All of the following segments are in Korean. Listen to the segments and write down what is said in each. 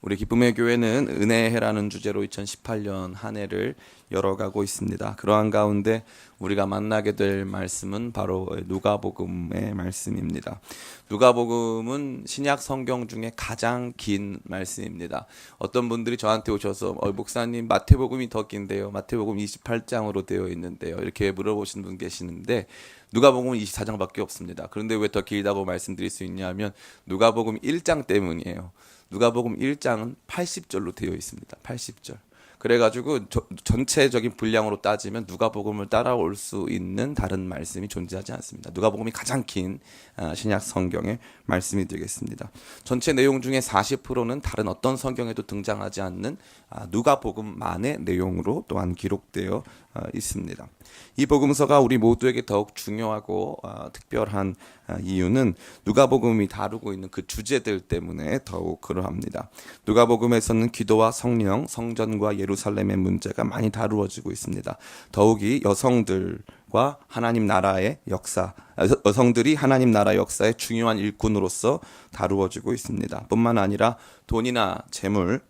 우리 기쁨의 교회는 은혜해라는 주제로 2018년 한 해를 열어가고 있습니다. 그러한 가운데 우리가 만나게 될 말씀은 바로 누가복음의 말씀입니다. 누가복음은 신약 성경 중에 가장 긴 말씀입니다. 어떤 분들이 저한테 오셔서 목사님 마태복음이 더 긴데요. 마태복음 28장으로 되어 있는데요. 이렇게 물어보신 분 계시는데 누가복음은 24장밖에 없습니다. 그런데 왜 더 길다고 말씀드릴 수 있냐면 누가복음 1장 때문이에요. 누가복음 1장은 80절로 되어 있습니다. 80절. 그래가지고 전체적인 분량으로 따지면 누가복음을 따라올 수 있는 다른 말씀이 존재하지 않습니다. 누가복음이 가장 긴 신약 성경의 말씀이 되겠습니다. 전체 내용 중에 40%는 다른 어떤 성경에도 등장하지 않는 누가복음만의 내용으로 또한 기록되어 있습니다. 이 복음서가 우리 모두에게 더욱 중요하고 특별한 이유는 누가복음이 다루고 있는 그 주제들 때문에 더욱 그러합니다. 누가복음에서는 기도와 성령, 성전과 예루살렘의 문제가 많이 다루어지고 있습니다. 더욱이 여성들과 하나님 나라의 역사, 여성들이 하나님 나라 역사의 중요한 일꾼으로서 다루어지고 있습니다. 뿐만 아니라 돈이나 재물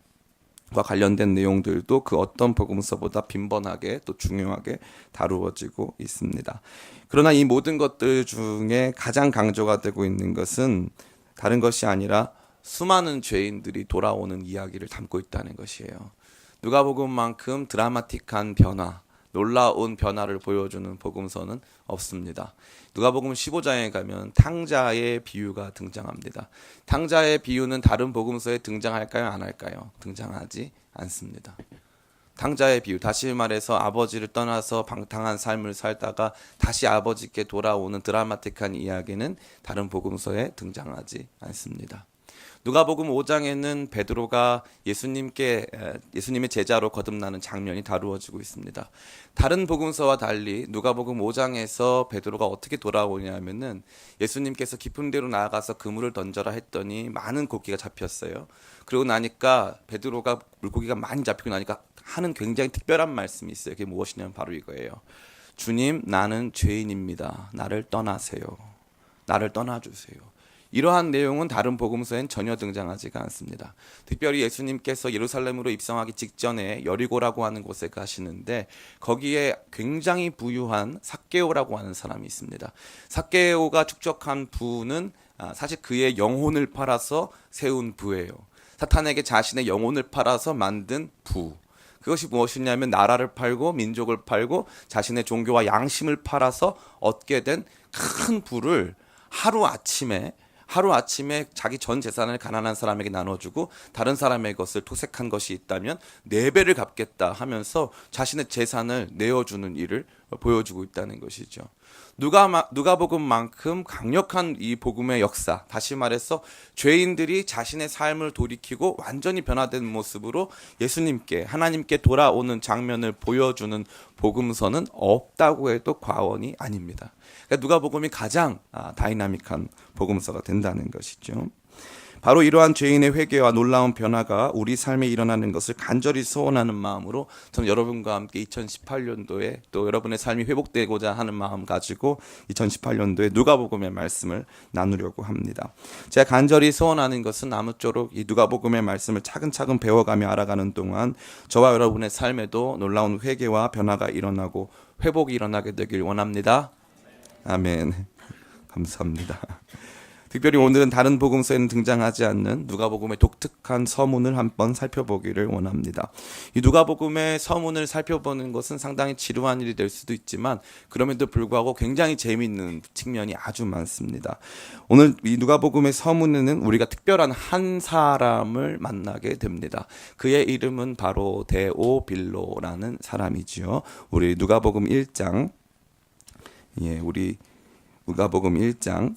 과 관련된 내용들도 그 어떤 복음서보다 빈번하게 또 중요하게 다루어지고 있습니다. 그러나 이 모든 것들 중에 가장 강조가 되고 있는 것은 다른 것이 아니라 수많은 죄인들이 돌아오는 이야기를 담고 있다는 것이에요. 누가복음만큼 드라마틱한 변화, 놀라운 변화를 보여주는 복음서는 없습니다. 누가복음 15장에 가면 탕자의 비유가 등장합니다. 탕자의 비유는 다른 복음서에 등장할까요? 안 할까요? 등장하지 않습니다. 탕자의 비유, 다시 말해서 아버지를 떠나서 방탕한 삶을 살다가 다시 아버지께 돌아오는 드라마틱한 이야기는 다른 복음서에 등장하지 않습니다. 누가복음 5장에는 베드로가 예수님의 제자로 거듭나는 장면이 다루어지고 있습니다. 다른 복음서와 달리 누가복음 5장에서 베드로가 어떻게 돌아오냐면은 예수님께서 깊은 데로 나아가서 그물을 던져라 했더니 많은 고기가 잡혔어요. 그러고 나니까 베드로가 물고기가 많이 잡히고 나니까 하는 굉장히 특별한 말씀이 있어요. 그게 무엇이냐면 바로 이거예요. 주님, 나는 죄인입니다. 나를 떠나세요. 나를 떠나주세요. 이러한 내용은 다른 복음서엔 전혀 등장하지가 않습니다. 특별히 예수님께서 예루살렘으로 입성하기 직전에 여리고라고 하는 곳에 가시는데 거기에 굉장히 부유한 삭개오라고 하는 사람이 있습니다. 삭개오가 축적한 부는 사실 그의 영혼을 팔아서 세운 부예요. 사탄에게 자신의 영혼을 팔아서 만든 부. 그것이 무엇이냐면 나라를 팔고 민족을 팔고 자신의 종교와 양심을 팔아서 얻게 된 큰 부를 하루아침에 자기 전 재산을 가난한 사람에게 나눠주고 다른 사람의 것을 토색한 것이 있다면 4배를 갚겠다 하면서 자신의 재산을 내어주는 일을 보여주고 있다는 것이죠. 누가복음만큼 강력한 이 복음의 역사, 다시 말해서 죄인들이 자신의 삶을 돌이키고 완전히 변화된 모습으로 예수님께, 하나님께 돌아오는 장면을 보여주는 복음서는 없다고 해도 과언이 아닙니다. 그러니까 누가복음이 가장 다이나믹한 복음서가 된다는 것이죠. 바로 이러한 죄인의 회개와 놀라운 변화가 우리 삶에 일어나는 것을 간절히 소원하는 마음으로 저는 여러분과 함께 2018년도에 또 여러분의 삶이 회복되고자 하는 마음 가지고 2018년도에 누가복음의 말씀을 나누려고 합니다. 제가 간절히 소원하는 것은 아무쪼록 이 누가복음의 말씀을 차근차근 배워가며 알아가는 동안 저와 여러분의 삶에도 놀라운 회개와 변화가 일어나고 회복이 일어나게 되길 원합니다. 아멘. 감사합니다. 특별히 오늘은 다른 복음서에는 등장하지 않는 누가복음의 독특한 서문을 한번 살펴보기를 원합니다. 이 누가복음의 서문을 살펴보는 것은 상당히 지루한 일이 될 수도 있지만 그럼에도 불구하고 굉장히 재미있는 측면이 아주 많습니다. 오늘 이 누가복음의 서문에는 우리가 특별한 한 사람을 만나게 됩니다. 그의 이름은 바로 데오빌로라는 사람이지요. 우리 누가복음 1장 우리 누가복음 1장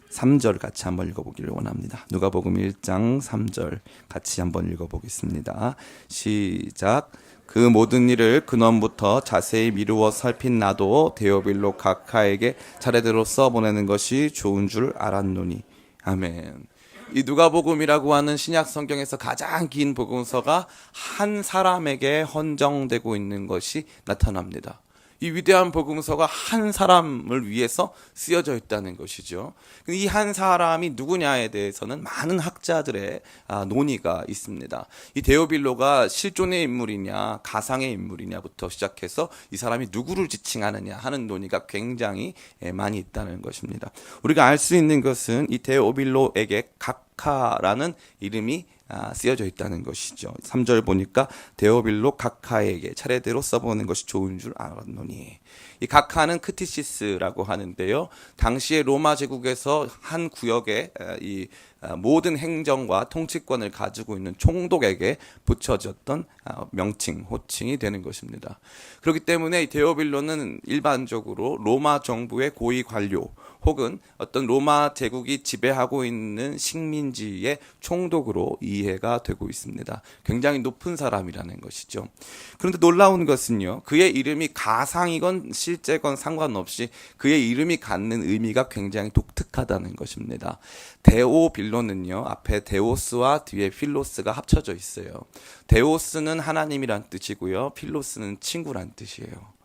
3절 같이 한번 읽어보기를 원합니다. 누가복음 1장 3절 같이 한번 읽어보겠습니다. 시작. 그 모든 일을 근원부터 자세히 미루어 살핀 나도 데오빌로 각하에게 차례대로 써보내는 것이 좋은 줄 알았노니. 아멘. 이 누가복음이라고 하는 신약 성경에서 가장 긴 복음서가 한 사람에게 헌정되고 있는 것이 나타납니다. 이 위대한 복음서가 한 사람을 위해서 쓰여져 있다는 것이죠. 이 한 사람이 누구냐에 대해서는 많은 학자들의 논의가 있습니다. 이 데오빌로가 실존의 인물이냐 가상의 인물이냐부터 시작해서 이 사람이 누구를 지칭하느냐 하는 논의가 굉장히 많이 있다는 것입니다. 우리가 알 수 있는 것은 이 데오빌로에게 각하라는 이름이 쓰여져 있다는 것이죠. 3절 보니까 데오빌로 각하에게 차례대로 써보는 것이 좋은 줄 알았노니, 이 각하는 크티시스라고 하는데요, 당시에 로마 제국에서 한 구역에 이 모든 행정과 통치권을 가지고 있는 총독에게 붙여졌던 명칭, 호칭이 되는 것입니다. 그렇기 때문에 이 데오빌로는 일반적으로 로마 정부의 고위 관료 혹은 어떤 로마 제국이 지배하고 있는 식민지의 총독으로 이해가 되고 있습니다. 굉장히 높은 사람이라는 것이죠. 그런데 놀라운 것은요, 그의 이름이 가상이건 실제건 상관없이 그의 이름이 갖는 의미가 굉장히 독특하다는 것입니다. 데오빌로는요, 앞에 데오스와 뒤에 필로스가 합쳐져 있어요. 데오스는 하나님이란 뜻이고요, 필로스는 친구란 뜻이에요.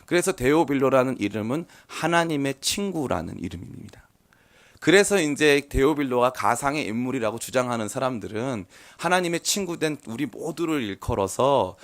그래서 데오빌로라는 이름은 하나님의 친구라는 이름입니다. 그래서 이제 데오빌로가 가상의 인물이라고 주장하는 사람들은 하나님의 친구된 우리 모두를 일컬어서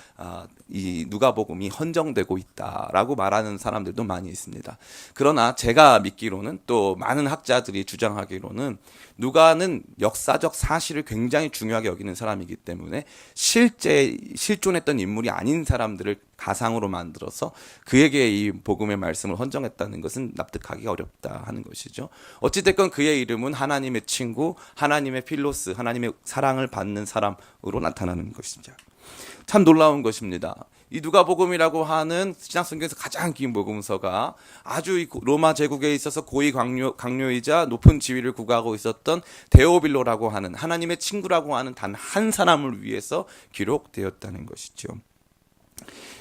이 누가복음이 헌정되고 있다라고 말하는 사람들도 많이 있습니다. 그러나 제가 믿기로는, 또 많은 학자들이 주장하기로는, 누가는 역사적 사실을 굉장히 중요하게 여기는 사람이기 때문에 실제 실존했던 인물이 아닌 사람들을 가상으로 만들어서 그에게 이 복음의 말씀을 헌정했다는 것은 납득하기 어렵다 하는 것이죠. 어찌됐건 그의 이름은 하나님의 친구, 하나님의 필로스, 하나님의 사랑을 받는 사람으로 나타나는 것이죠. 참 놀라운 것입니다. 이 누가복음이라고 하는 신약성경에서 가장 긴 복음서가 아주 로마 제국에 있어서 고위 강료이자 높은 지위를 구가하고 있었던 데오빌로라고 하는 하나님의 친구라고 하는 단 한 사람을 위해서 기록되었다는 것이죠.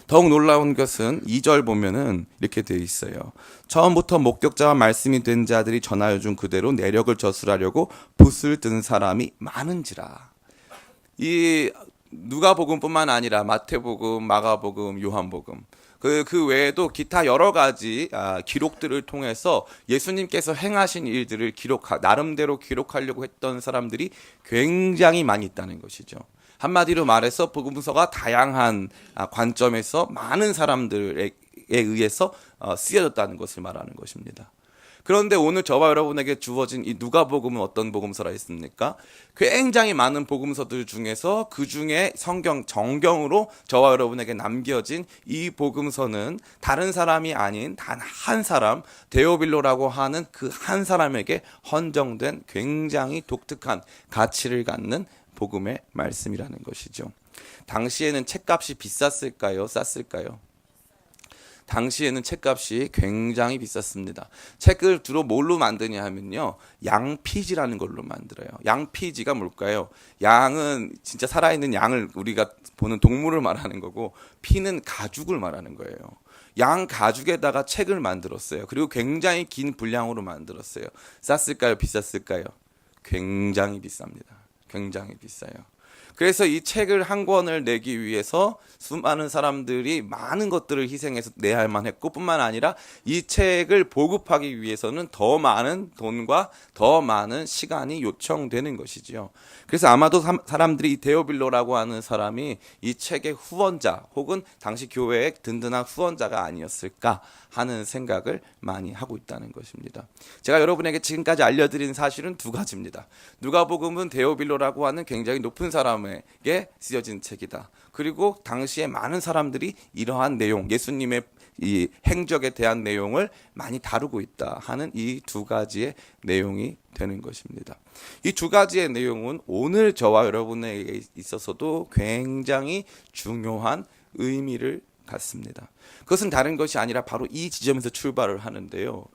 더욱 놀라운 것은 2절 보면은 이렇게 되어 있어요. 처음부터 목격자와 말씀이 된 자들이 전하여 준 그대로 내력을 저술하려고 붓을 든 사람이 많은지라. 이 누가복음뿐만 아니라 마태복음, 마가복음, 요한복음, 그 외에도 기타 여러 가지 기록들을 통해서 예수님께서 행하신 일들을 나름대로 기록하려고 했던 사람들이 굉장히 많이 있다는 것이죠. 한마디로 말해서 복음서가 다양한 관점에서 많은 사람들에 의해서 쓰여졌다는 것을 말하는 것입니다. 그런데 오늘 저와 여러분에게 주어진 이 누가복음은 어떤 복음서라 했습니까? 굉장히 많은 복음서들 중에서 그 중에 성경 정경으로 저와 여러분에게 남겨진 이 복음서는 다른 사람이 아닌 단 한 사람, 데오빌로라고 하는 그 한 사람에게 헌정된 굉장히 독특한 가치를 갖는 복음의 말씀이라는 것이죠. 당시에는 책값이 비쌌을까요? 쌌을까요? 당시에는 책값이 굉장히 비쌌습니다. 책을 주로 뭘로 만드냐 하면요, 양피지라는 걸로 만들어요. 양피지가 뭘까요? 양은 진짜 살아있는 양을 우리가 보는 동물을 말하는 거고, 피는 가죽을 말하는 거예요. 양 가죽에다가 책을 만들었어요. 그리고 굉장히 긴 분량으로 만들었어요. 쌌을까요? 비쌌을까요? 굉장히 비쌉니다. 굉장히 비싸요. 그래서 이 책을 한 권을 내기 위해서 수많은 사람들이 많은 것들을 희생해서 내야 할 만했고, 뿐만 아니라 이 책을 보급하기 위해서는 더 많은 돈과 더 많은 시간이 요청되는 것이지요. 그래서 아마도 사람들이 이 데오빌로라고 하는 사람이 이 책의 후원자 혹은 당시 교회의 든든한 후원자가 아니었을까 하는 생각을 많이 하고 있다는 것입니다. 제가 여러분에게 지금까지 알려드린 사실은 두 가지입니다. 누가복음은 데오빌로라고 하는 굉장히 높은 사람에게 쓰여진 책이다. 그리고 당시에 많은 사람들이 이러한 내용, 예수님의 이 행적에 대한 내용을 많이 다루고 있다 하는 이 두 가지의 내용이 되는 것입니다. 이 두 가지의 내용은 오늘 저와 여러분에게 있어서도 굉장히 중요한 의미를 갖습니다. 그것은 다른 것이 아니라 바로 이 지점에서 출발을 하는데요.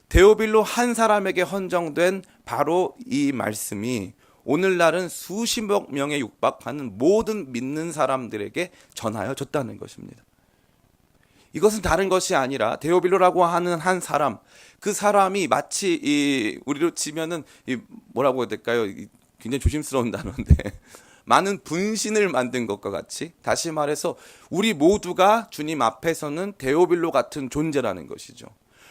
데오빌로 한 사람에게 헌정된 바로 이 말씀이 오늘날은 수십억 명에 육박하는 모든 믿는 사람들에게 전하여졌다는 것입니다. 이것은 다른 것이 아니라 데오빌로라고 하는 한 사람, 그 사람이 마치 우리로 치면은 뭐라고 해야 될까요? 굉장히 조심스러운 단어인데 많은 분신을 만든 것과 같이, 다시 말해서 우리 모두가 주님 앞에서는 데오빌로 같은 존재라는 것이죠.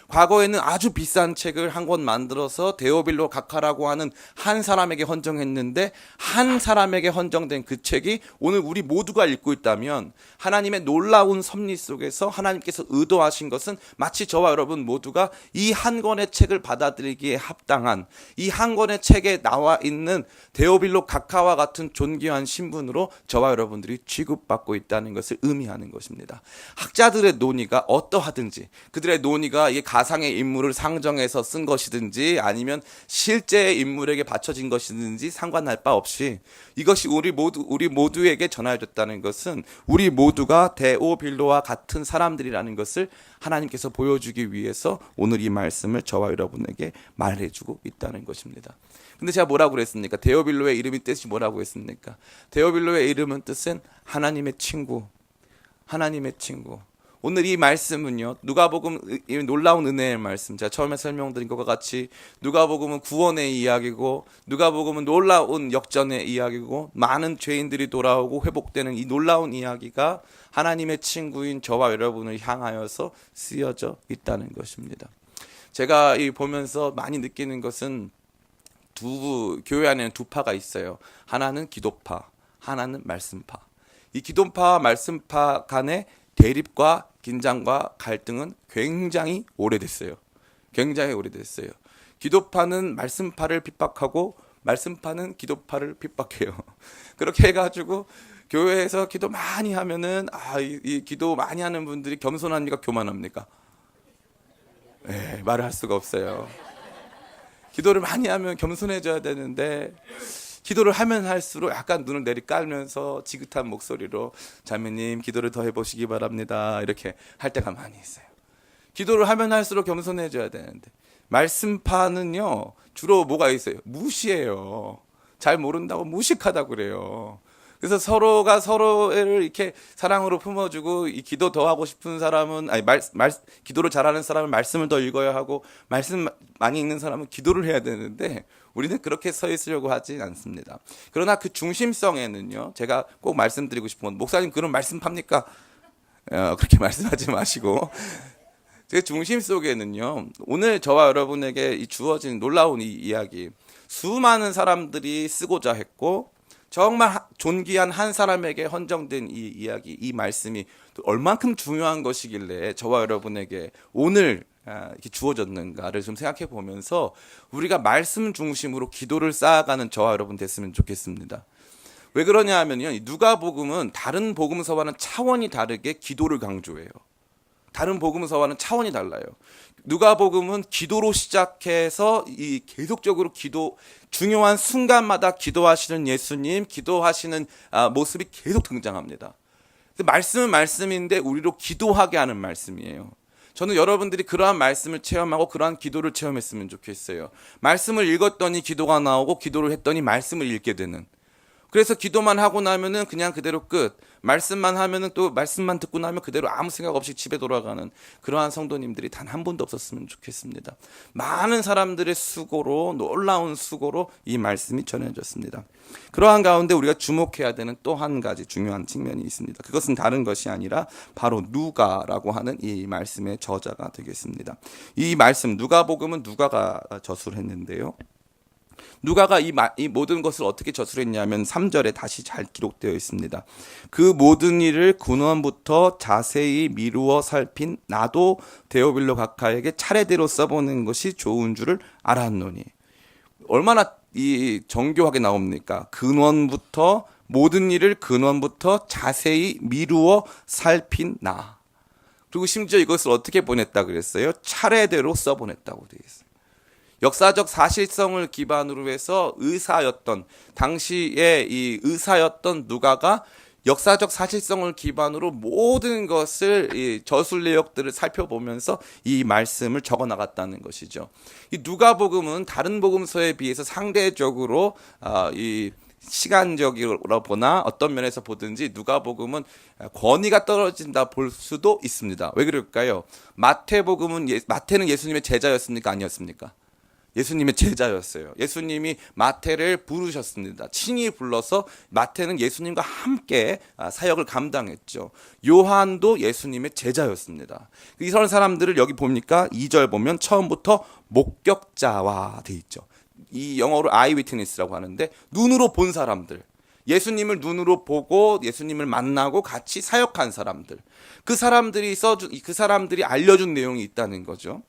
과거에는 아주 비싼 책을 한 권 만들어서 데오빌로 각하라고 하는 한 사람에게 헌정했는데, 한 사람에게 헌정된 그 책이 오늘 우리 모두가 읽고 있다면, 하나님의 놀라운 섭리 속에서 하나님께서 의도하신 것은 마치 저와 여러분 모두가 이 한 권의 책을 받아들이기에 합당한, 이 한 권의 책에 나와 있는 데오빌로 각하와 같은 존귀한 신분으로 저와 여러분들이 취급받고 있다는 것을 의미하는 것입니다. 학자들의 논의가 어떠하든지, 그들의 논의가 이 가상의 인물을 상정해서 쓴 것이든지 아니면 실제의 인물에게 바쳐진 것이든지 상관할 바 없이, 이것이 우리 모두에게 전하여졌다는 것은 우리 모두가 데오빌로와 같은 사람들이라는 것을 하나님께서 보여주기 위해서 오늘 이 말씀을 저와 여러분에게 말해주고 있다는 것입니다. 근데 제가 뭐라고 그랬습니까? 데오빌로의 이름이 뜻이 뭐라고 했습니까? 데오빌로의 이름은 뜻은 하나님의 친구, 하나님의 친구. 오늘 이 말씀은요, 누가복음, 놀라운 은혜의 말씀, 제가 처음에 설명드린 것과 같이 누가복음은 구원의 이야기고, 누가복음은 놀라운 역전의 이야기고, 많은 죄인들이 돌아오고 회복되는 이 놀라운 이야기가 하나님의 친구인 저와 여러분을 향하여서 쓰여져 있다는 것입니다. 제가 보면서 많이 느끼는 것은 교회 안에는 두 파가 있어요. 하나는 기도파, 하나는 말씀파. 이 기도파와 말씀파 간의 대립과 긴장과 갈등은 굉장히 오래됐어요. 굉장히 오래됐어요. 기도파는 말씀파를 핍박하고 말씀파는 기도파를 핍박해요. 그렇게 해가지고 교회에서 기도 많이 하면은 이 기도 많이 하는 분들이 겸손합니까? 교만합니까? 네, 말을 할 수가 없어요. 기도를 많이 하면 겸손해져야 되는데, 기도를 하면 할수록 약간 눈을 내리깔면서 지긋한 목소리로 자매님 기도를 더 해보시기 바랍니다, 이렇게 할 때가 많이 있어요. 기도를 하면 할수록 겸손해져야 되는데, 말씀파는요 주로 뭐가 있어요? 무시해요. 잘 모른다고 무식하다고 그래요. 그래서 서로가 서로를 이렇게 사랑으로 품어주고, 이 기도 더 하고 싶은 사람은 기도를 잘하는 사람은 말씀을 더 읽어야 하고, 말씀 많이 읽는 사람은 기도를 해야 되는데, 우리는 그렇게 서 있으려고 하지 않습니다. 그러나 그 중심성에는요, 제가 꼭 말씀드리고 싶은 건, 목사님 그런 말씀 팝니까? 그렇게 말씀하지 마시고, 그 중심 속에는요, 오늘 저와 여러분에게 주어진 놀라운 이 이야기, 수많은 사람들이 쓰고자 했고 정말 존귀한 한 사람에게 헌정된 이 이야기, 이 말씀이 얼만큼 중요한 것이길래 저와 여러분에게 오늘 이렇게 주어졌는가를 좀 생각해 보면서 우리가 말씀 중심으로 기도를 쌓아가는 저와 여러분 됐으면 좋겠습니다. 왜 그러냐 하면요, 누가복음은 다른 복음서와는 차원이 다르게 기도를 강조해요. 다른 복음서와는 차원이 달라요. 누가복음은 기도로 시작해서 이 계속적으로 중요한 순간마다 기도하시는 예수님, 기도하시는 모습이 계속 등장합니다. 말씀은 말씀인데 우리로 기도하게 하는 말씀이에요. 저는 여러분들이 그러한 말씀을 체험하고 그러한 기도를 체험했으면 좋겠어요. 말씀을 읽었더니 기도가 나오고, 기도를 했더니 말씀을 읽게 되는. 그래서 기도만 하고 나면은 그냥 그대로 끝. 말씀만 하면은 또 말씀만 듣고 나면 그대로 아무 생각 없이 집에 돌아가는 그러한 성도님들이 단 한 분도 없었으면 좋겠습니다. 많은 사람들의 수고로, 놀라운 수고로 이 말씀이 전해졌습니다. 그러한 가운데 우리가 주목해야 되는 또 한 가지 중요한 측면이 있습니다. 그것은 다른 것이 아니라 바로 누가라고 하는 이 말씀의 저자가 되겠습니다. 이 말씀, 누가복음은 누가가 저술을 했는데요, 누가가 이 모든 것을 어떻게 저술했냐면 3절에 다시 잘 기록되어 있습니다. 그 모든 일을 근원부터 자세히 미루어 살핀 나도 데오빌로 각하에게 차례대로 써보는 것이 좋은 줄을 알았노니. 얼마나 이 정교하게 나옵니까? 근원부터, 모든 일을 근원부터 자세히 미루어 살핀 나. 그리고 심지어 이것을 어떻게 보냈다 그랬어요? 차례대로 써보냈다고 되어 있어요. 역사적 사실성을 기반으로 해서 당시에 이 의사였던 누가가 역사적 사실성을 기반으로 모든 것을, 이 저술 내역들을 살펴보면서 이 말씀을 적어 나갔다는 것이죠. 이 누가복음은 다른 복음서에 비해서 상대적으로 이 시간적으로 보나 어떤 면에서 보든지 누가복음은 권위가 떨어진다 볼 수도 있습니다. 왜 그럴까요? 마태는 예수님의 제자였습니까? 아니었습니까? 예수님의 제자였어요. 예수님이 마태를 부르셨습니다. 친히 불러서 마태는 예수님과 함께 사역을 감당했죠. 요한도 예수님의 제자였습니다. 이런 사람들을 여기 보니까 2절 보면 처음부터 목격자와 돼 있죠. 이 영어로 아이위트니스라고 하는데 눈으로 본 사람들, 예수님을 눈으로 보고 예수님을 만나고 같이 사역한 사람들, 그 사람들이 알려준 내용이 있다는 거죠.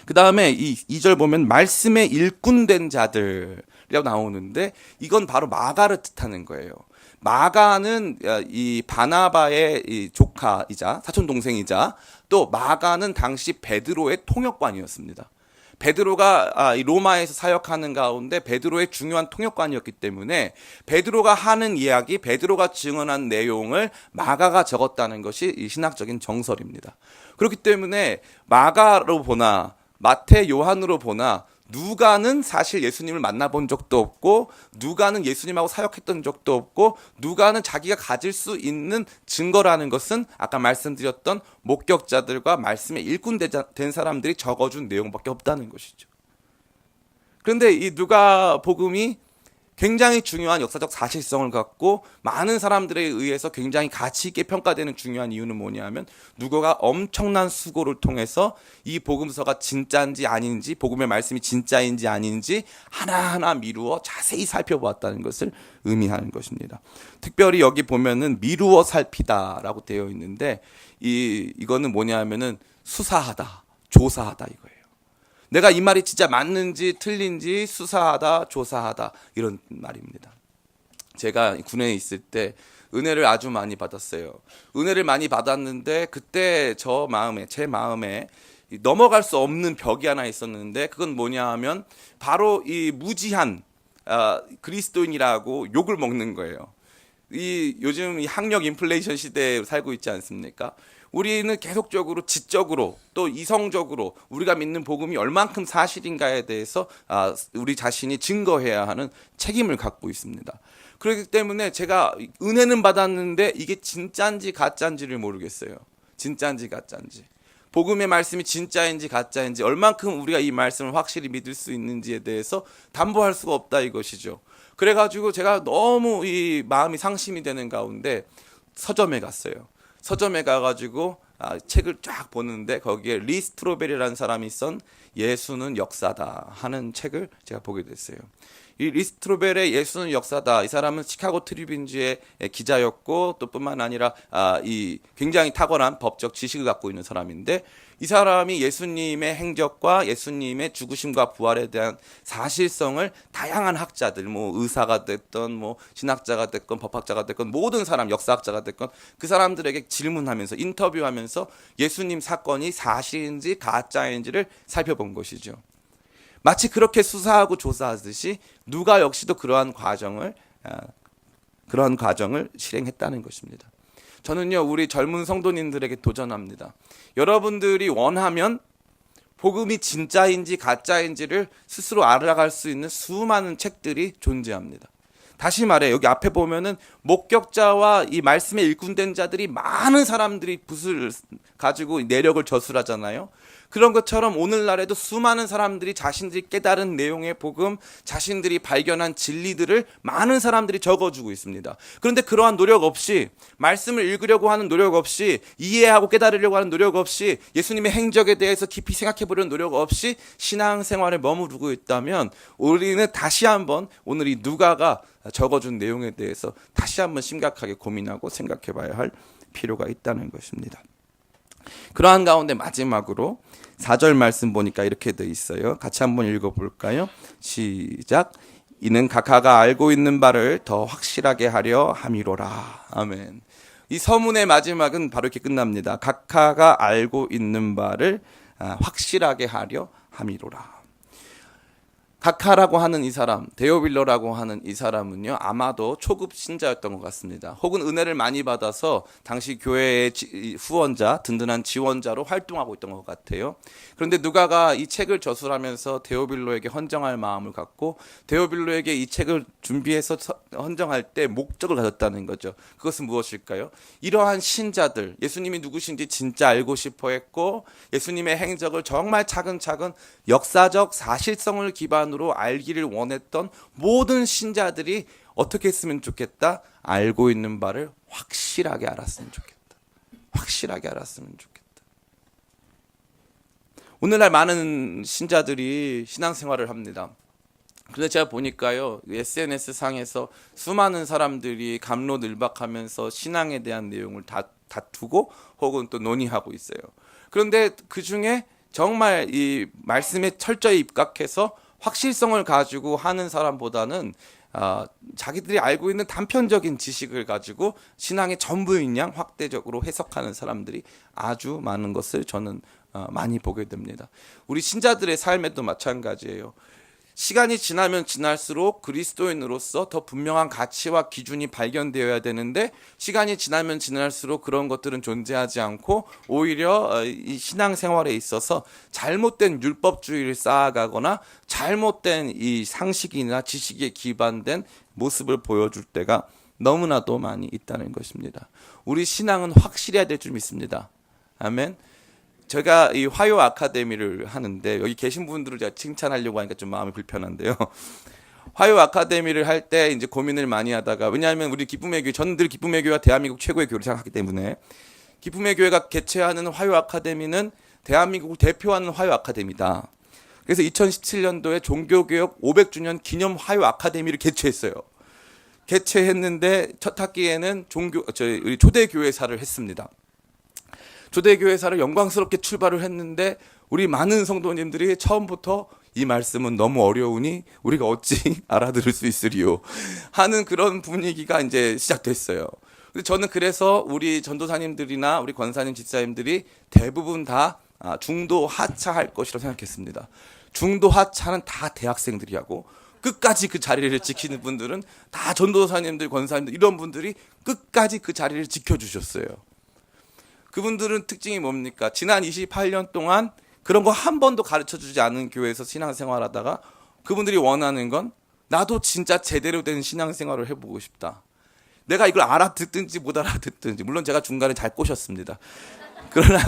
그 다음에 이 2절 보면 말씀에 일꾼된 자들이라고 나오는데 이건 바로 마가를 뜻하는 거예요. 마가는 이 바나바의 이 조카이자 사촌 동생이자 또 마가는 당시 베드로의 통역관이었습니다. 베드로가 로마에서 사역하는 가운데 베드로의 중요한 통역관이었기 때문에 베드로가 하는 이야기, 베드로가 증언한 내용을 마가가 적었다는 것이 이 신학적인 정설입니다. 그렇기 때문에 마가로 보나 마태, 요한으로 보나 누가는 사실 예수님을 만나본 적도 없고 누가는 예수님하고 사역했던 적도 없고 누가는 자기가 가질 수 있는 증거라는 것은 아까 말씀드렸던 목격자들과 말씀에 일꾼된 사람들이 적어준 내용밖에 없다는 것이죠. 그런데 이 누가복음이 굉장히 중요한 역사적 사실성을 갖고 많은 사람들에 의해서 굉장히 가치 있게 평가되는 중요한 이유는 뭐냐면 누가가 엄청난 수고를 통해서 이 복음서가 진짜인지 아닌지, 복음의 말씀이 진짜인지 아닌지 하나하나 미루어 자세히 살펴보았다는 것을 의미하는 것입니다. 특별히 여기 보면은 미루어 살피다라고 되어 있는데 이거는 뭐냐면은 수사하다, 조사하다 이거예요. 내가 이 말이 진짜 맞는지 틀린지 수사하다, 조사하다 이런 말입니다. 제가 군에 있을 때 은혜를 아주 많이 받았어요. 은혜를 많이 받았는데 그때 제 마음에 넘어갈 수 없는 벽이 하나 있었는데 그건 뭐냐 하면 바로 이 무지한 그리스도인이라고 욕을 먹는 거예요. 요즘 이 학력 인플레이션 시대에 살고 있지 않습니까? 우리는 계속적으로 지적으로 또 이성적으로 우리가 믿는 복음이 얼만큼 사실인가에 대해서 우리 자신이 증거해야 하는 책임을 갖고 있습니다. 그렇기 때문에 제가 은혜는 받았는데 이게 진짜인지 가짜인지를 모르겠어요. 진짜인지 가짜인지. 복음의 말씀이 진짜인지 가짜인지 얼만큼 우리가 이 말씀을 확실히 믿을 수 있는지에 대해서 담보할 수가 없다 이것이죠. 그래가지고 제가 너무 이 마음이 상심이 되는 가운데 서점에 갔어요. 서점에 가가지고 책을 쫙 보는데 거기에 리 스트로벨이라는 사람이 쓴 예수는 역사다 하는 책을 제가 보게 됐어요. 이 리 스트로벨의 예수는 역사다. 이 사람은 시카고 트리뷴지의 기자였고 또 뿐만 아니라 이 굉장히 탁월한 법적 지식을 갖고 있는 사람인데 이 사람이 예수님의 행적과 예수님의 죽으심과 부활에 대한 사실성을 다양한 학자들, 의사가 됐던 신학자가 됐건 법학자가 됐건 모든 사람, 역사학자가 됐건 그 사람들에게 질문하면서 인터뷰하면서 예수님 사건이 사실인지 가짜인지를 살펴본 것이죠. 마치 그렇게 수사하고 조사하듯이 누가 역시도 그러한 과정을 실행했다는 것입니다. 저는요, 우리 젊은 성도님들에게 도전합니다. 여러분들이 원하면 복음이 진짜인지 가짜인지를 스스로 알아갈 수 있는 수많은 책들이 존재합니다. 다시 말해 여기 앞에 보면은 목격자와 이 말씀에 일꾼된 자들이 많은 사람들이 붓을 가지고 내력을 저술하잖아요. 그런 것처럼 오늘날에도 수많은 사람들이 자신들이 깨달은 내용의 복음, 자신들이 발견한 진리들을 많은 사람들이 적어주고 있습니다. 그런데 그러한 노력 없이, 말씀을 읽으려고 하는 노력 없이, 이해하고 깨달으려고 하는 노력 없이, 예수님의 행적에 대해서 깊이 생각해보려는 노력 없이 신앙생활에 머무르고 있다면 우리는 다시 한번 오늘 이 누가가 적어준 내용에 대해서 다시 한번 심각하게 고민하고 생각해봐야 할 필요가 있다는 것입니다. 그러한 가운데 마지막으로 4절 말씀 보니까 이렇게 돼 있어요. 같이 한번 읽어볼까요? 시작. 이는 각하가 알고 있는 바를 더 확실하게 하려 함이로라. 아멘. 이 서문의 마지막은 바로 이렇게 끝납니다. 각하가 알고 있는 바를 확실하게 하려 함이로라. 각하라고 하는 이 사람, 데오빌로라고 하는 이 사람은요, 아마도 초급 신자였던 것 같습니다. 혹은 은혜를 많이 받아서 당시 교회의 후원자, 든든한 지원자로 활동하고 있던 것 같아요. 그런데 누가가 이 책을 저술하면서 데오빌로에게 헌정할 마음을 갖고 데오빌로에게 이 책을 준비해서 헌정할 때 목적을 가졌다는 거죠. 그것은 무엇일까요? 이러한 신자들, 예수님이 누구신지 진짜 알고 싶어 했고 예수님의 행적을 정말 차근차근 역사적 사실성을 기반으로 알기를 원했던 모든 신자들이 어떻게 했으면 좋겠다? 알고 있는 바를 확실하게 알았으면 좋겠다. 확실하게 알았으면 좋겠다. 오늘날 많은 신자들이 신앙생활을 합니다. 그런데 제가 보니까요, SNS 상에서 수많은 사람들이 갑론을박하면서 신앙에 대한 내용을 다투고 혹은 또 논의하고 있어요. 그런데 그 중에 정말 이 말씀에 철저히 입각해서 확실성을 가지고 하는 사람보다는 자기들이 알고 있는 단편적인 지식을 가지고 신앙의 전부인 양 확대적으로 해석하는 사람들이 아주 많은 것을 저는 많이 보게 됩니다. 우리 신자들의 삶에도 마찬가지예요. 시간이 지나면 지날수록 그리스도인으로서 더 분명한 가치와 기준이 발견되어야 되는데 시간이 지나면 지날수록 그런 것들은 존재하지 않고 오히려 이 신앙생활에 있어서 잘못된 율법주의를 쌓아가거나 잘못된 이 상식이나 지식에 기반된 모습을 보여줄 때가 너무나도 많이 있다는 것입니다. 우리 신앙은 확실해야 될 줄 믿습니다. 아멘. 제가 이 화요 아카데미를 하는데 여기 계신 분들을 제가 칭찬하려고 하니까 좀 마음이 불편한데요. 화요 아카데미를 할 때 이제 고민을 많이 하다가, 왜냐하면 우리 기쁨의 교회, 저는 늘 기쁨의 교회가 대한민국 최고의 교회를 생각하기 때문에 기쁨의 교회가 개최하는 화요 아카데미는 대한민국을 대표하는 화요 아카데미다. 그래서 2017년도에 종교개혁 500주년 기념 화요 아카데미를 개최했어요. 개최했는데 첫 학기에는 우리 초대교회사를 했습니다. 초대교회사를 영광스럽게 출발을 했는데 우리 많은 성도님들이 처음부터 이 말씀은 너무 어려우니 우리가 어찌 알아들을 수 있으리요 하는 그런 분위기가 이제 시작됐어요. 근데 저는 그래서 우리 전도사님들이나 우리 권사님 집사님들이 대부분 다 중도 하차할 것이라고 생각했습니다. 중도 하차는 다 대학생들이 하고 끝까지 그 자리를 지키는 분들은 다 전도사님들, 권사님들 이런 분들이 끝까지 그 자리를 지켜주셨어요. 그분들은 특징이 뭡니까? 지난 28년 동안 그런 거 한 번도 가르쳐주지 않은 교회에서 신앙생활하다가 그분들이 원하는 건 나도 진짜 제대로 된 신앙생활을 해보고 싶다. 내가 이걸 알아듣든지 못 알아듣든지, 물론 제가 중간에 잘 꼬셨습니다. 그러나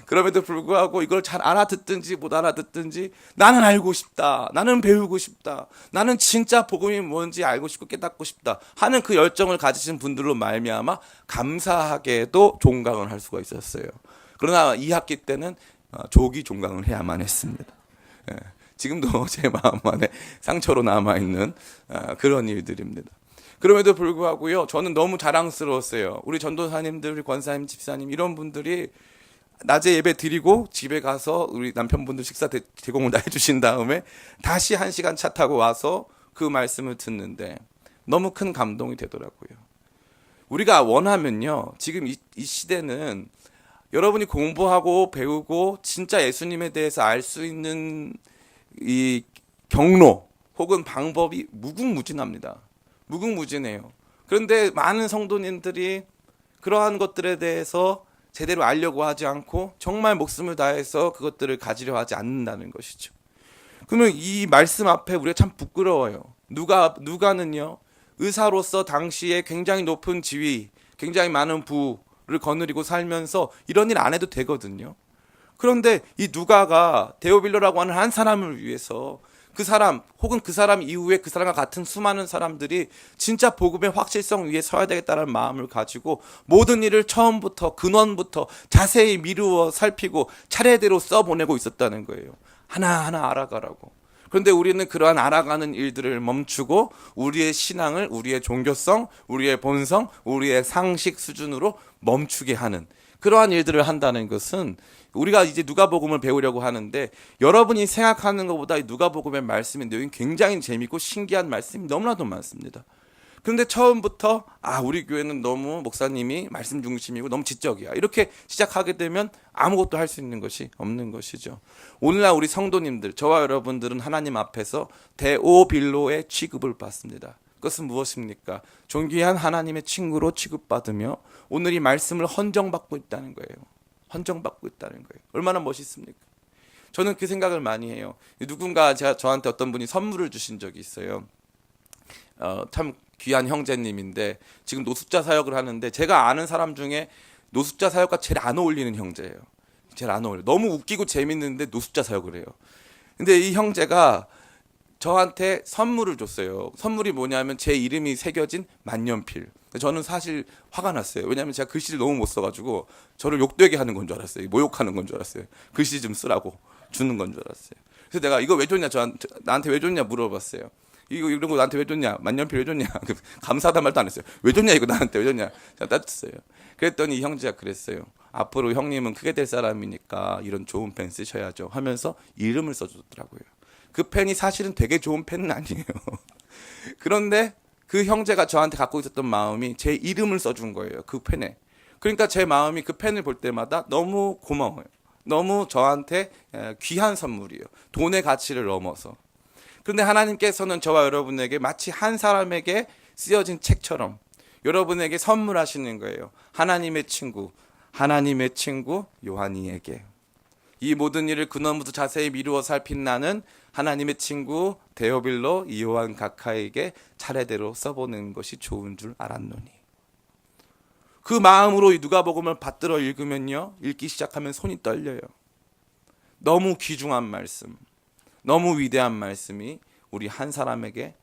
그럼에도 불구하고 이걸 잘 알아듣든지 못 알아듣든지 나는 알고 싶다. 나는 배우고 싶다. 나는 진짜 복음이 뭔지 알고 싶고 깨닫고 싶다 하는 그 열정을 가지신 분들로 말미암아 감사하게도 종강을 할 수가 있었어요. 그러나 2학기 때는 조기 종강을 해야만 했습니다. 지금도 제 마음 안에 상처로 남아있는 그런 일들입니다. 그럼에도 불구하고요, 저는 너무 자랑스러웠어요. 우리 전도사님들, 우리 권사님, 집사님 이런 분들이 낮에 예배 드리고 집에 가서 우리 남편분들 식사 제공을 다 해주신 다음에 다시 1시간 차 타고 와서 그 말씀을 듣는데 너무 큰 감동이 되더라고요. 우리가 원하면요, 지금 이 시대는 여러분이 공부하고 배우고 진짜 예수님에 대해서 알 수 있는 이 경로 혹은 방법이 무궁무진합니다. 무궁무진해요. 그런데 많은 성도님들이 그러한 것들에 대해서 제대로 알려고 하지 않고 정말 목숨을 다해서 그것들을 가지려 하지 않는다는 것이죠. 그러면 이 말씀 앞에 우리가 참 부끄러워요. 누가는요, 의사로서 당시에 굉장히 높은 지위, 굉장히 많은 부를 거느리고 살면서 이런 일 안 해도 되거든요. 그런데 이 누가가 데오빌로라고 하는 한 사람을 위해서 그 사람 혹은 그 사람 이후에 그 사람과 같은 수많은 사람들이 진짜 복음의 확실성 위에 서야 되겠다는 마음을 가지고 모든 일을 처음부터 근원부터 자세히 미루어 살피고 차례대로 써보내고 있었다는 거예요. 하나하나 알아가라고. 그런데 우리는 그러한 알아가는 일들을 멈추고 우리의 신앙을 우리의 종교성, 우리의 본성, 우리의 상식 수준으로 멈추게 하는 그러한 일들을 한다는 것은, 우리가 이제 누가복음을 배우려고 하는데 여러분이 생각하는 것보다 이 누가복음의 말씀의 내용이 굉장히 재밌고 신기한 말씀이 너무나도 많습니다. 그런데 처음부터 우리 교회는 너무 목사님이 말씀 중심이고 너무 지적이야, 이렇게 시작하게 되면 아무것도 할 수 있는 것이 없는 것이죠. 오늘날 우리 성도님들, 저와 여러분들은 하나님 앞에서 데오빌로의 취급을 받습니다. 그것은 무엇입니까? 존귀한 하나님의 친구로 취급받으며 오늘 이 말씀을 헌정받고 있다는 거예요. 헌정받고 있다는 거예요. 얼마나 멋있습니까? 저는 그 생각을 많이 해요. 누군가 저한테 어떤 분이 선물을 주신 적이 있어요. 참 귀한 형제님인데 지금 노숙자 사역을 하는데, 제가 아는 사람 중에 노숙자 사역과 제일 안 어울리는 형제예요. 제일 안 어울려. 너무 웃기고 재밌는데 노숙자 사역을 해요. 근데 이 형제가 저한테 선물을 줬어요. 선물이 뭐냐면 제 이름이 새겨진 만년필. 저는 사실 화가 났어요. 왜냐하면 제가 글씨를 너무 못 써가지고 저를 욕되게 하는 건 줄 알았어요. 모욕하는 건 줄 알았어요. 글씨 좀 쓰라고 주는 건 줄 알았어요. 그래서 내가 이거 왜 줬냐, 나한테 왜 줬냐 물어봤어요. 이런 거 나한테 왜 줬냐, 만년필 왜 줬냐, 감사하다 말도 안 했어요. 왜 줬냐, 이거 나한테 왜 줬냐, 제가 따졌어요. 그랬더니 이 형제가 그랬어요. 앞으로 형님은 크게 될 사람이니까 이런 좋은 펜 쓰셔야죠 하면서 이름을 써주더라고요. 그 펜이 사실은 되게 좋은 펜은 아니에요. 그런데 그 형제가 저한테 갖고 있었던 마음이 제 이름을 써준 거예요, 그 펜에. 그러니까 제 마음이 그 펜을 볼 때마다 너무 고마워요. 너무 저한테 귀한 선물이에요. 돈의 가치를 넘어서. 그런데 하나님께서는 저와 여러분에게 마치 한 사람에게 쓰여진 책처럼 여러분에게 선물하시는 거예요. 하나님의 친구 요한이에게. 이 모든 일을 근원부터 자세히 미루어 살핀 나는 하나님의 친구 데오빌로 이 요한 각하에게 차례대로 써보는 것이 좋은 줄 알았노니. 그 마음으로 이 누가복음을 받들어 읽으면요, 읽기 시작하면 손이 떨려요. 너무 귀중한 말씀, 너무 위대한 말씀이 우리 한 사람에게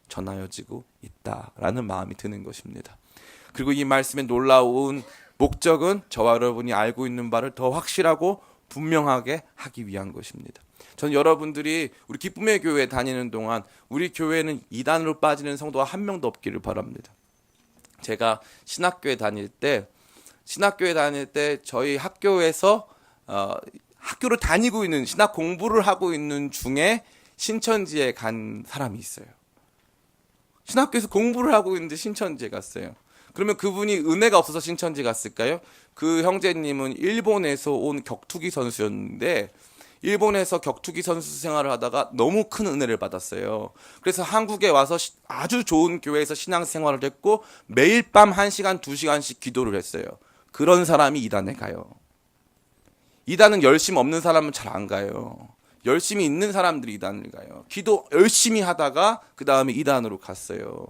전하여지고 있다라는 마음이 드는 것입니다. 그리고 이 말씀의 놀라운 목적은 저와 여러분이 알고 있는 바를 더 확실하고 분명하게 하기 위한 것입니다. 저는 여러분들이 우리 기쁨의 교회에 다니는 동안 우리 교회는 이단으로 빠지는 성도가 한 명도 없기를 바랍니다. 제가 신학교에 다닐 때 저희 학교에서 학교를 다니고 있는, 신학 공부를 하고 있는 중에 신천지에 간 사람이 있어요. 신학교에서 공부를 하고 있는데 신천지에 갔어요. 그러면 그분이 은혜가 없어서 신천지 갔을까요? 그 형제님은 일본에서 온 격투기 선수였는데 일본에서 격투기 선수 생활을 하다가 너무 큰 은혜를 받았어요. 그래서 한국에 와서 아주 좋은 교회에서 신앙생활을 했고 매일 밤 1시간, 2시간씩 기도를 했어요. 그런 사람이 이단에 가요. 이단은 열심 없는 사람은 잘 안 가요. 열심히 있는 사람들이 이단을 가요. 기도 열심히 하다가 그 다음에 이단으로 갔어요.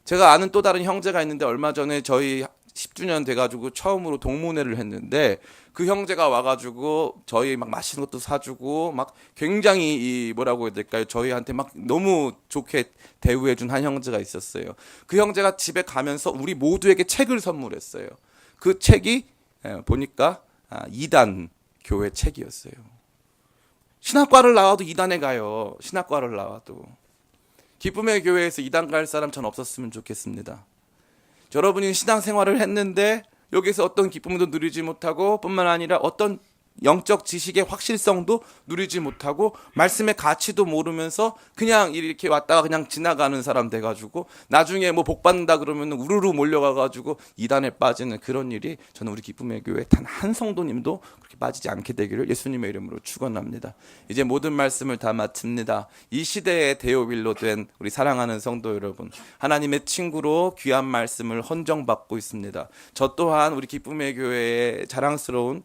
제가 아는 또 다른 형제가 있는데 얼마 전에 저희 10주년 돼가지고 처음으로 동문회를 했는데 그 형제가 와가지고 저희 막 맛있는 것도 사주고 막 굉장히 뭐라고 해야 될까요? 저희한테 막 너무 좋게 대우해준 한 형제가 있었어요. 그 형제가 집에 가면서 우리 모두에게 책을 선물했어요. 그 책이 보니까 이단 교회 책이었어요. 신학과를 나와도 이단에 가요. 신학과를 나와도. 기쁨의 교회에서 이단 갈 사람 전 없었으면 좋겠습니다. 여러분이 신앙생활을 했는데 여기서 어떤 기쁨도 누리지 못하고 뿐만 아니라 어떤 영적 지식의 확실성도 누리지 못하고 말씀의 가치도 모르면서 그냥 이렇게 왔다가 그냥 지나가는 사람 돼가지고 나중에 뭐 복 받는다 그러면 우르르 몰려가가지고 이단에 빠지는 그런 일이 저는 우리 기쁨의 교회 단 한 성도님도 그렇게 빠지지 않게 되기를 예수님의 이름으로 축원합니다. 이제 모든 말씀을 다 마칩니다. 이 시대에 데오빌로 된 우리 사랑하는 성도 여러분, 하나님의 친구로 귀한 말씀을 헌정받고 있습니다. 저 또한 우리 기쁨의 교회의 자랑스러운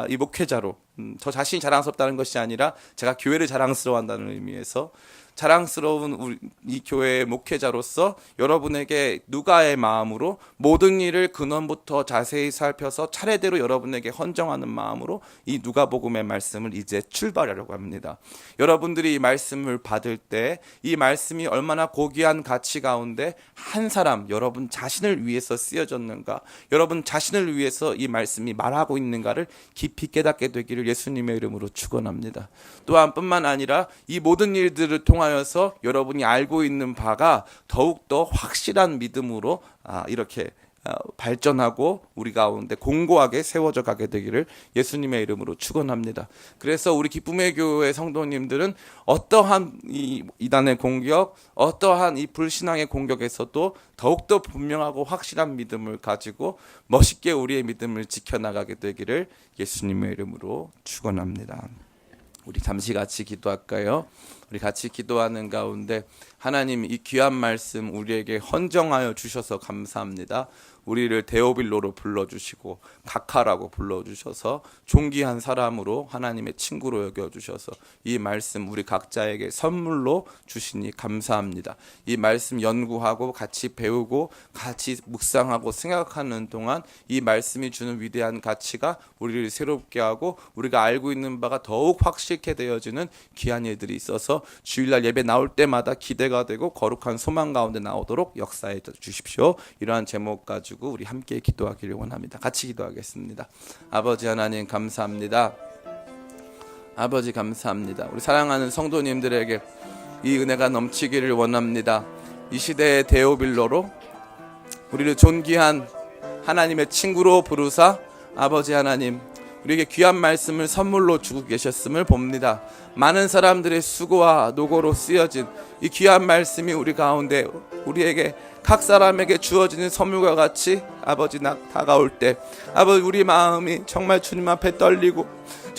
이 목회자로, 저 자신이 자랑스럽다는 것이 아니라 제가 교회를 자랑스러워한다는 의미에서 자랑스러운 우리 이 교회의 목회자로서 여러분에게 누가의 마음으로 모든 일을 근원부터 자세히 살펴서 차례대로 여러분에게 헌정하는 마음으로 이 누가복음의 말씀을 이제 출발하려고 합니다. 여러분들이 이 말씀을 받을 때 이 말씀이 얼마나 고귀한 가치 가운데 한 사람, 여러분 자신을 위해서 쓰여졌는가, 여러분 자신을 위해서 이 말씀이 말하고 있는가를 깊이 깨닫게 되기를 예수님의 이름으로 축원합니다. 또한 뿐만 아니라 이 모든 일들을 통하여서 여러분이 알고 있는 바가 더욱더 확실한 믿음으로 이렇게 발전하고 우리 가운데 공고하게 세워져 가게 되기를 예수님의 이름으로 축원합니다. 그래서 우리 기쁨의 교회 성도님들은 어떠한 이 이단의 공격, 어떠한 이 불신앙의 공격에서도 더욱더 분명하고 확실한 믿음을 가지고 멋있게 우리의 믿음을 지켜나가게 되기를 예수님의 이름으로 축원합니다. 우리 잠시 같이 기도할까요? 우리 같이 기도하는 가운데 하나님 이 귀한 말씀 우리에게 헌정하여 주셔서 감사합니다. 우리를 데오빌로로 불러주시고 각하라고 불러주셔서 존귀한 사람으로 하나님의 친구로 여겨주셔서 이 말씀 우리 각자에게 선물로 주시니 감사합니다. 이 말씀 연구하고 같이 배우고 같이 묵상하고 생각하는 동안 이 말씀이 주는 위대한 가치가 우리를 새롭게 하고 우리가 알고 있는 바가 더욱 확실케 되어지는 귀한 일들이 있어서 주일날 예배 나올 때마다 기대가 되고 거룩한 소망 가운데 나오도록 역사해 주십시오. 이러한 제목 가지고 우리 함께 기도하기를 원합니다. 같이 기도하겠습니다. 아버지 하나님 감사합니다. 아버지 감사합니다. 우리 사랑하는 성도님들에게 이 은혜가 넘치기를 원합니다. 이 시대의 데오빌로로 우리를 존귀한 하나님의 친구로 부르사 아버지 하나님 우리에게 귀한 말씀을 선물로 주고 계셨음을 봅니다. 많은 사람들의 수고와 노고로 쓰여진 이 귀한 말씀이 우리 가운데 우리에게 각 사람에게 주어지는 선물과 같이 아버지 다가올 때 아버지 우리 마음이 정말 주님 앞에 떨리고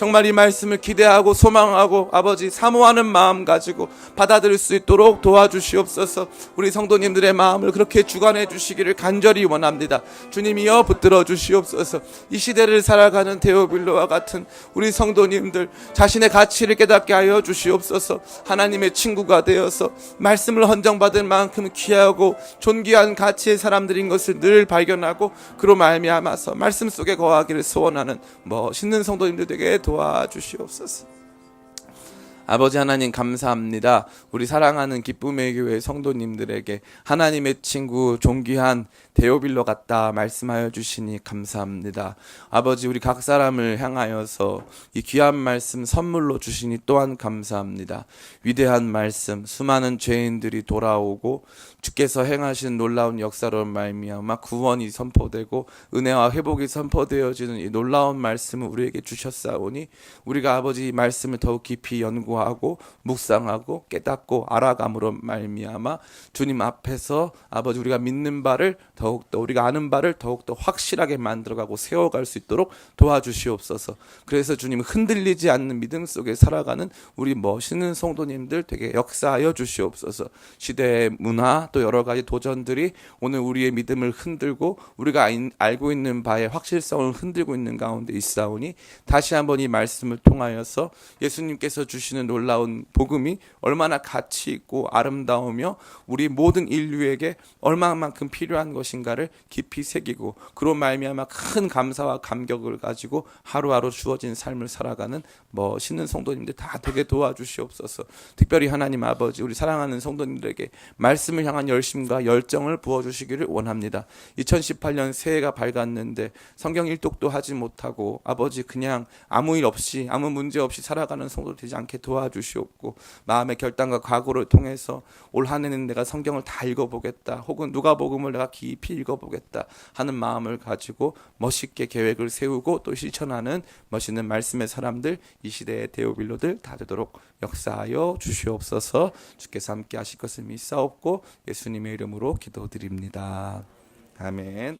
정말 이 말씀을 기대하고 소망하고 아버지 사모하는 마음 가지고 받아들일 수 있도록 도와주시옵소서. 우리 성도님들의 마음을 그렇게 주관해 주시기를 간절히 원합니다. 주님이여 붙들어 주시옵소서. 이 시대를 살아가는 데오빌로와 같은 우리 성도님들 자신의 가치를 깨닫게 하여 주시옵소서. 하나님의 친구가 되어서 말씀을 헌정받을 만큼 귀하고 존귀한 가치의 사람들인 것을 늘 발견하고 그로 말미암아서 말씀 속에 거하기를 소원하는 멋있는 성도님들 되게 도와주시옵소서. 아버지 하나님 감사합니다. 우리 사랑하는 기쁨의 교회 성도님들에게 하나님의 친구 존귀한 데오빌로 같다 말씀하여 주시니 감사합니다. 아버지 우리 각 사람을 향하여서 이 귀한 말씀 선물로 주시니 또한 감사합니다. 위대한 말씀 수많은 죄인들이 돌아오고 주께서 행하신 놀라운 역사로 말미암아 구원이 선포되고 은혜와 회복이 선포되어지는 이 놀라운 말씀을 우리에게 주셨사오니 우리가 아버지 이 말씀을 더욱 깊이 연구하고 묵상하고 깨닫고 알아감으로 말미암아 주님 앞에서 아버지 우리가 믿는 바를 더욱더 우리가 아는 바를 더욱더 확실하게 만들어가고 세워갈 수 있도록 도와주시옵소서. 그래서 주님 흔들리지 않는 믿음 속에 살아가는 우리 멋있는 성도님들 되게 역사하여 주시옵소서. 시대의 문화 또 여러 가지 도전들이 오늘 우리의 믿음을 흔들고 우리가 알고 있는 바의 확실성을 흔들고 있는 가운데 있사오니 다시 한번 이 말씀을 통하여서 예수님께서 주시는 놀라운 복음이 얼마나 가치 있고 아름다우며 우리 모든 인류에게 얼마만큼 필요한 것인가를 깊이 새기고 그로 말미암아 큰 감사와 감격을 가지고 하루하루 주어진 삶을 살아가는 멋있는 성도님들 다 되게 도와주시옵소서. 특별히 하나님 아버지 우리 사랑하는 성도님들에게 말씀을 향한 열심과 열정을 부어주시기를 원합니다. 2018년 새해가 밝았는데 성경 일독도 하지 못하고 아버지 그냥 아무 일 없이 아무 문제 없이 살아가는 성도 되지 않게 도와주시옵고 마음의 결단과 각오를 통해서 올 한 해는 내가 성경을 다 읽어보겠다 혹은 누가복음을 내가 깊이 읽어보겠다 하는 마음을 가지고 멋있게 계획을 세우고 또 실천하는 멋있는 말씀의 사람들 이 시대의 데오빌로들 다 되도록 역사하여 주시옵소서. 주께서 함께 하실 것을 믿사옵고 예수님의 이름으로 기도드립니다. 아멘.